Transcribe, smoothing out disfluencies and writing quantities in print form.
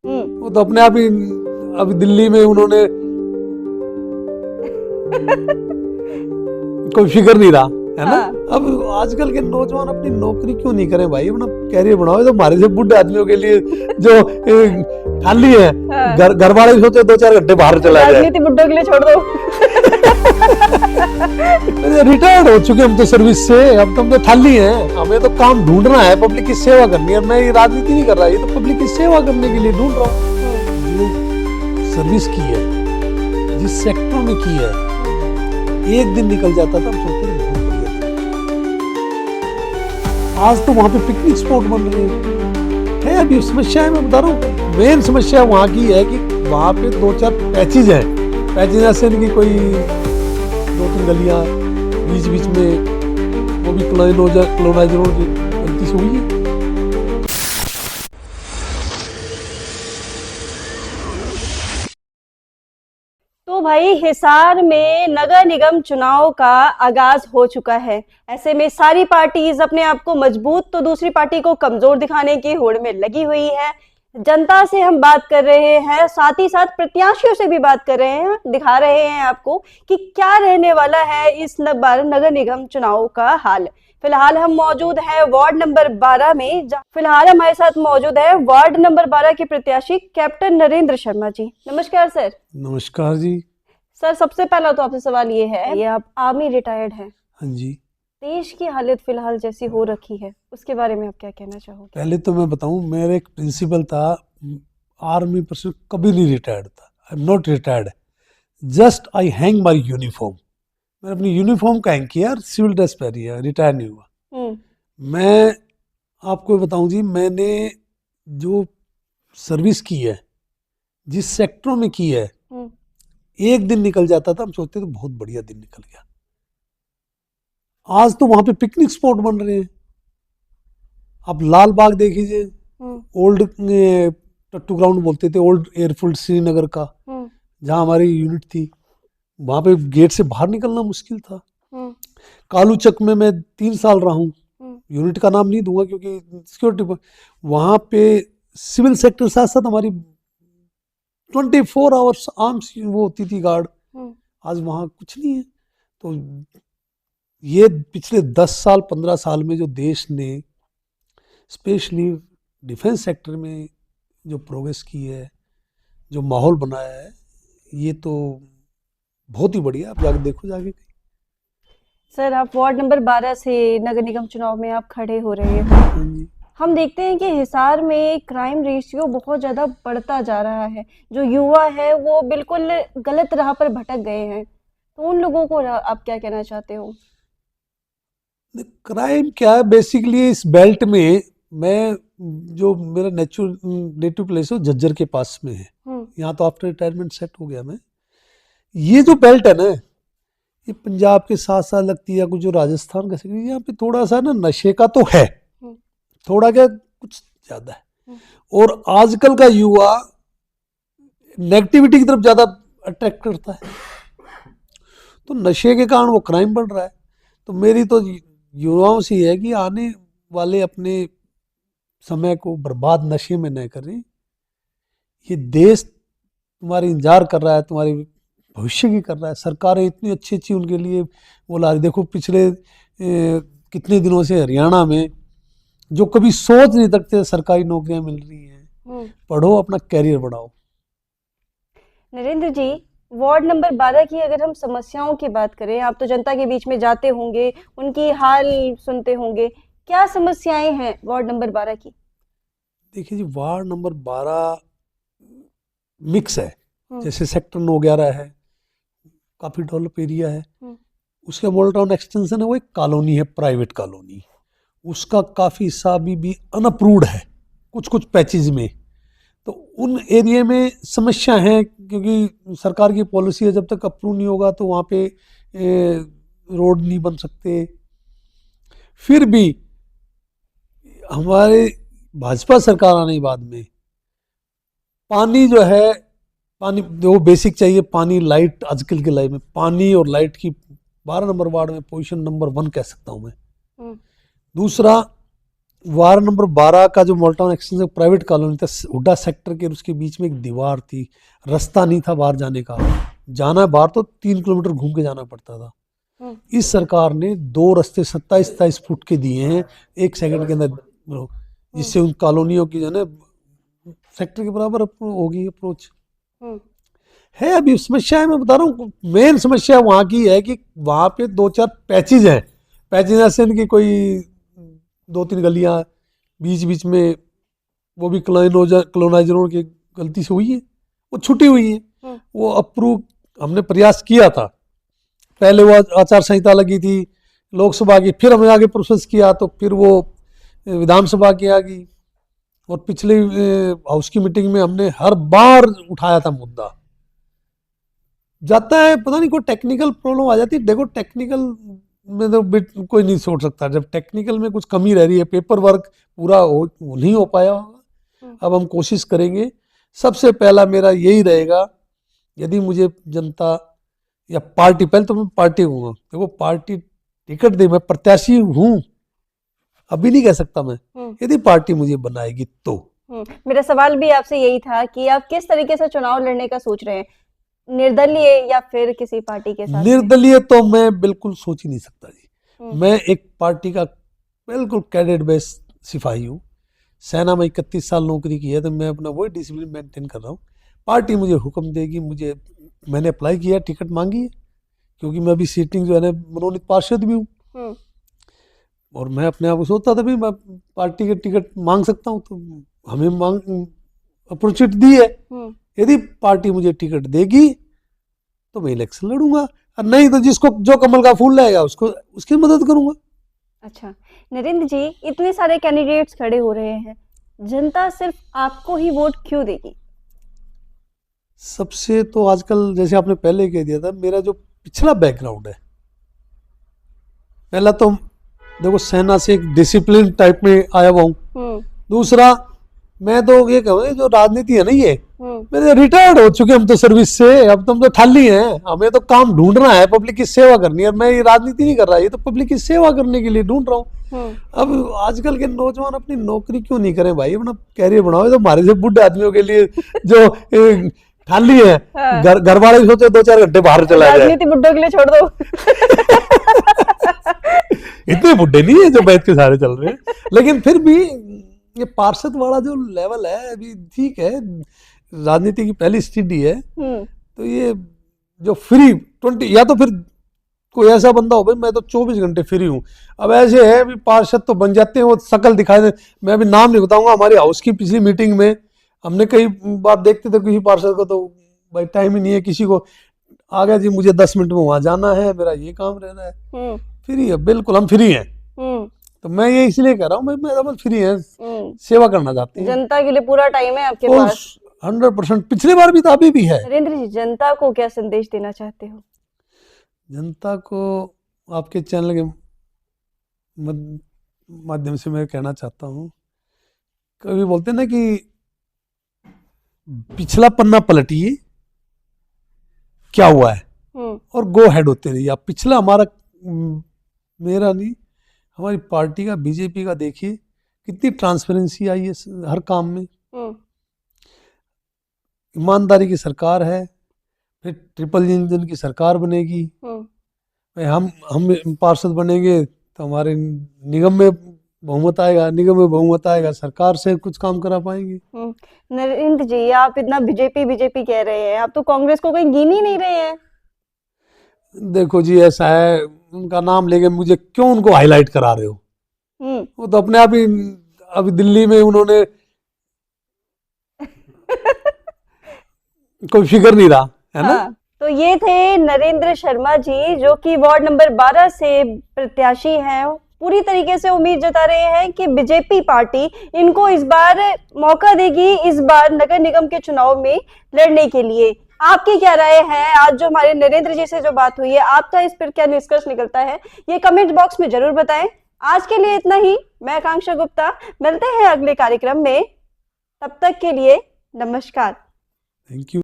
वो तो अपने आप ही अभी दिल्ली में उन्होंने कोई फिक्र नहीं रहा है ना। अब आजकल के नौजवान अपनी नौकरी क्यों नहीं करें भाई, अपना कैरियर बनाओ। तो हमारे से बुढ़े आदमियों के लिए जो खाली है, घर वाले सोचे 2-4 घंटे बाहर चला जाए। राजनीति बुड्ढों के लिए छोड़ दो। रिटायर्ड हो चुके हम तो सर्विस से, अब तो हम तो खाली हैं। हमें तो काम ढूंढना है, पब्लिक की सेवा करनी है। मैं ये राजनीति नहीं कर रहा, ये तो पब्लिक की सेवा करने के लिए ढूंढ रहा हूँ। जो सर्विस की है, जिस सेक्टर में की है, एक दिन निकल जाता था हम सोचते थे बहुत बढ़िया दिन। आज तो वहां पे पिकनिक स्पॉट बन रहे हैं। अभी समस्या है, मैं बता रहा हूँ, मेन समस्या वहां की है कि वहां पे 2-4 पैचेज हैं। पैचेज ऐसे इनकी कोई 2-3 गलियां बीच बीच में, वो भी कॉलोनाइजरों की गलती से हुई है। तो भाई हिसार में नगर निगम चुनाव का आगाज हो चुका है। ऐसे में सारी पार्टीज अपने आप को मजबूत तो दूसरी पार्टी को कमजोर दिखाने की होड़ में लगी हुई है। जनता से हम बात कर रहे हैं, साथ ही साथ प्रत्याशियों से भी बात कर रहे हैं, दिखा रहे हैं आपको कि क्या रहने वाला है इस बार नगर निगम चुनाव का हाल। फिलहाल हम मौजूद हैं वार्ड नंबर 12 में। फिलहाल हमारे साथ मौजूद है वार्ड नंबर 12 के प्रत्याशी कैप्टन नरेंद्र शर्मा जी। नमस्कार सर। नमस्कार जी। सर सबसे पहला तो आपसे सवाल ये है, ये आप आर्मी रिटायर्ड हैं। हाँ जी। देश की हालत फिलहाल जैसी हो रखी है, उसके बारे में आप क्या कहना चाहोगे? पहले तो मैं बताऊं, मेरा एक प्रिंसिपल था, आर्मी पर्सन कभी नहीं रिटायर्ड था। I am not retired, just I hang my uniform. मैंने अपनी यूनिफॉर्म का हैंग किया, सिविल ड्रेस पहनी है, रिटायर नहीं हुआ। मैं आपको बताऊं जी, मैंने जो सर्विस की है, जिस सेक्टरों में की है, एक दिन निकल जाता था हम सोचते थे बहुत बढ़िया दिन निकल गया। आज तो वहां पे पिकनिक स्पॉट बन रहे हैं। आप लाल बाग देखिए, ओल्ड टट्टू ग्राउंड बोलते थे, ओल्ड एयरफील्ड श्रीनगर का, जहां हमारी यूनिट थी, वहां पे गेट से बाहर निकलना मुश्किल था। कालूचक में मैं 3 साल रहा हूँ, यूनिट का नाम नहीं दूंगा क्योंकि सिक्योरिटी, वहां पे सिविल सेक्टर साथ साथ हमारी 24 आवर्स आर्म्स वो होती थी गार्ड। आज वहां कुछ नहीं है। तो ये पिछले 10 साल 15 साल में जो देश ने स्पेशली डिफेंस सेक्टर में जो प्रोग्रेस की है, जो माहौल बनाया है, ये तो बहुत ही बढ़िया। आप जाके देखो जाके। सर आप वार्ड नंबर 12 से नगर निगम चुनाव में आप खड़े हो रहे हैं। हम देखते हैं कि हिसार में क्राइम रेशियो बहुत ज़्यादा बढ़ता जा रहा है। जो युवा है वो बिल्कुल गलत राह पर भटक गए हैं, तो उन लोगों को आप क्या कहना चाहते हो? क्राइम क्या है, बेसिकली इस बेल्ट में, मैं जो मेरा नेटिव प्लेस है झज्जर के पास में है। यहाँ तो आफ्टर रिटायरमेंट सेट हो गया मैं। ये जो बेल्ट है ना, ये पंजाब के साथ साथ लगती है, कुछ जो राजस्थान का, यहाँ पे थोड़ा सा ना नशे का तो है, थोड़ा क्या कुछ ज्यादा है। और आजकल का युवा नेगेटिविटी की तरफ ज्यादा अट्रैक्ट करता है, तो नशे के कारण वो क्राइम बढ़ रहा है। तो मेरी तो युवाओं से है कि आने वाले अपने समय को बर्बाद नशे में न करें। ये देश तुम्हारी इंतजार कर रहा है, तुम्हारी भविष्य की कर रहा है। सरकारें इतनी अच्छी अच्छी उनके लिए वो ला रही। देखो पिछले कितने दिनों से हरियाणा में जो कभी सोच नहीं सकते सरकारी नौकरियां मिल रही हैं। पढ़ो, अपना कैरियर बढ़ाओ। नरेंद्र जी, वार्ड नंबर 12 की अगर हम समस्याओं की बात करें, आप तो जनता के बीच में जाते होंगे, उनकी हाल सुनते होंगे, क्या समस्याएं हैं वार्ड नंबर 12 की? देखिए जी, वार्ड नंबर 12 मिक्स है। जैसे सेक्टर 9/11 है, काफी डेवलप एरिया है। उसके मॉडल टाउन एक्सटेंशन है, वो एक कॉलोनी है, प्राइवेट कॉलोनी। उसका काफी हिस्सा अभी भी अनअप्रूव्ड है, कुछ कुछ पैचेज में। तो उन एरिया में समस्या है, क्योंकि सरकार की पॉलिसी है जब तक अप्रूव नहीं होगा तो वहाँ पे रोड नहीं बन सकते। फिर भी हमारे भाजपा सरकार आने के बाद में पानी जो है, पानी जो बेसिक चाहिए, पानी, लाइट, आजकल की लाइफ में पानी और लाइट की 12 नंबर वार्ड में पोजीशन नंबर 1 कह सकता हूँ मैं। दूसरा, वार्ड नंबर 12 का जो मॉलटाउन एक्सटेंशन प्राइवेट कॉलोनी था, हुड्डा सेक्टर के, उसके बीच में एक दीवार थी, रास्ता नहीं था बाहर जाने का। जाना है बाहर तो 3 किलोमीटर घूम के जाना पड़ता था। इस सरकार ने 2 रास्ते 27-27 फुट के दिए हैं 1 सेकंड के अंदर, जिससे उन कॉलोनियों की जो है सेक्टर के बराबर होगी अप्रोच है। अभी समस्या है, मैं बता रहा हूँ, मेन समस्या वहाँ की है कि वहाँ पे 2-4 पैचेज हैं। पैचेज ऐसे इनकी कोई 2-3 गलियाँ बीच बीच में, वो भी कॉलोनाइजरों की गलती से हुई है, वो छुटी हुई है। वो अप्रूव हमने प्रयास किया था, पहले वो आचार संहिता लगी थी लोकसभा की, फिर हमने आगे प्रोसेस किया तो फिर वो विधानसभा की आ गई, और पिछले हाउस की मीटिंग में हमने हर बार उठाया था मुद्दा। जाता है पता नहीं कोई टेक्निकल प्रॉब्लम आ जाती है। देखो टेक्निकल में तो कोई नहीं छोड़ सकता, जब टेक्निकल में कुछ कमी रह रही है, पेपर वर्क पूरा नहीं हो पाया होगा। अब हम कोशिश करेंगे। सबसे पहला मेरा यही रहेगा, यदि मुझे जनता या पार्टी, पहले तो मैं पार्टी हूँ, देखो पार्टी टिकट दे, मैं प्रत्याशी हूँ, अभी नहीं कह सकता मैं, यदि पार्टी मुझे बनाएगी तो। मेरा सवाल भी आपसे यही था कि आप किस तरीके से चुनाव लड़ने का सोच रहे हैं, निर्दलीय या फिर किसी पार्टी के साथ? निर्दलीय तो मैं बिल्कुल सोच ही नहीं सकता जी। मैं एक पार्टी का बिल्कुल कैडेट बेस सिपाही हूँ, सेना में 31 साल नौकरी की है, तो मैं अपना वही डिसिप्लिन मेंटेन कर रहा हूँ। पार्टी मुझे हुक्म देगी, मैंने अप्लाई किया, टिकट मांगी है, क्योंकि मैं अभी सीटिंग जो है ना मनोनीत पार्षद भी हूँ, और मैं अपने आप को सोचता था भी मैं पार्टी के टिकट मांग सकता हूँ, तो हमें अपॉर्चुनिटी दी है। यदि पार्टी मुझे टिकट देगी तो मैं इलेक्शन लड़ूंगा, और नहीं तो जिसको जो कमल का फूल लाएगा उसको उसकी मदद करूंगा। अच्छा नरेंद्र जी, इतने सारे कैंडिडेट्स खड़े हो रहे हैं, जनता सिर्फ आपको ही वोट क्यों देगी? सबसे तो आजकल, जैसे आपने पहले कह दिया था, मेरा जो पिछला बैकग्राउंड है, पहला तो देखो सेना से एक डिसिप्लिन टाइप में आया हुआ हूँ। दूसरा, मैं तो ये कहूँगा जो राजनीति है ना, ये मेरे रिटायर्ड हो चुके हम तो सर्विस से, अब तो हम तो खाली हैं, हमें तो काम ढूंढना है, पब्लिक की सेवा करनी है। मैं ये राजनीति नहीं कर रहा, ये तो पब्लिक की सेवा करने के लिए ढूंढ रहा हूँ। अब आजकल के नौजवान अपनी नौकरी क्यों नहीं करें भाई, अपना कैरियर बनाओ। तो हमारे से बुढ़े आदमियों के लिए जो खाली है, घर वाले सोचे 2-4 घंटे बाहर चला जाए, राजनीति बुड्ढों के लिए छोड़ दो। इतने बुढ़े नहीं है जो बैठ के सारे चल रहे हैं, लेकिन फिर भी ये पार्षद वाला जो लेवल है अभी ठीक है, राजनीति की पहली स्थिति है। तो ये जो फ्री 20, या तो फिर कोई ऐसा बंदा हो, भाई मैं तो 24 घंटे फ्री हूँ। अब ऐसे है भी पार्षद तो बन जाते हैं, वो शकल दिखाए दे। मैं अभी नाम नहीं बताऊंगा, हमारे हाउस की पिछली मीटिंग में हमने कई बार देखते थे किसी पार्षद को तो भाई टाइम ही नहीं है, किसी को आ गया जी मुझे 10 मिनट में वहां जाना है, मेरा ये काम रह रहा है। फ्री है, बिल्कुल हम फ्री हैं। तो मैं ये इसलिए कह रहा हूँ, मैं फ्री है, सेवा करना चाहते हैं, जनता के लिए पूरा टाइम है आपके पास। 100%, पिछले बार भी था, अभी भी है। नरेंद्र जी, जनता को क्या संदेश देना चाहते हो? जनता को आपके चैनल के माध्यम से मैं कहना चाहता हूँ, कभी बोलते हैं ना कि पिछला पन्ना पलटिए, क्या हुआ है, और गो हेड होते रहिए। आप पिछला हमारा, मेरा नहीं, हमारी पार्टी का, बीजेपी का देखिए कितनी ट्रांसपेरेंसी आई है हर काम में, ईमानदारी की सरकार है। फिर ट्रिपल इंजन की सरकार बनेगी, हम पार्षद बनेंगे तो हमारे निगम में बहुमत आएगा, निगम में बहुमत आएगा, सरकार से कुछ काम करा पाएंगे। नरेंद्र जी, आप इतना बीजेपी कह रहे हैं, आप तो कांग्रेस को कहीं गिन ही नहीं रहे हैं। देखो जी, ऐसा है, उनका नाम लेके मुझे क्यों उनको हाईलाइट करा रहे हो? वो तो अपने आप ही अभी दिल्ली में उन्होंने कोई फिगर नहीं रहा है ना। तो ये थे नरेंद्र शर्मा जी, जो कि वार्ड नंबर 12 से प्रत्याशी हैं। पूरी तरीके से उम्मीद जता रहे हैं कि बीजेपी पार्टी इनको इस बार मौका देगी, इस बार नगर निगम के चुनाव में लड़ने के लिए। आपकी क्या राय है? आज जो हमारे नरेंद्र जी से जो बात हुई है, आपका इस पर क्या निष्कर्ष निकलता है, ये कमेंट बॉक्स में जरूर बताएं। आज के लिए इतना ही। मैं आकांक्षा गुप्ता, मिलते हैं अगले कार्यक्रम में, तब तक के लिए नमस्कार। Thank you.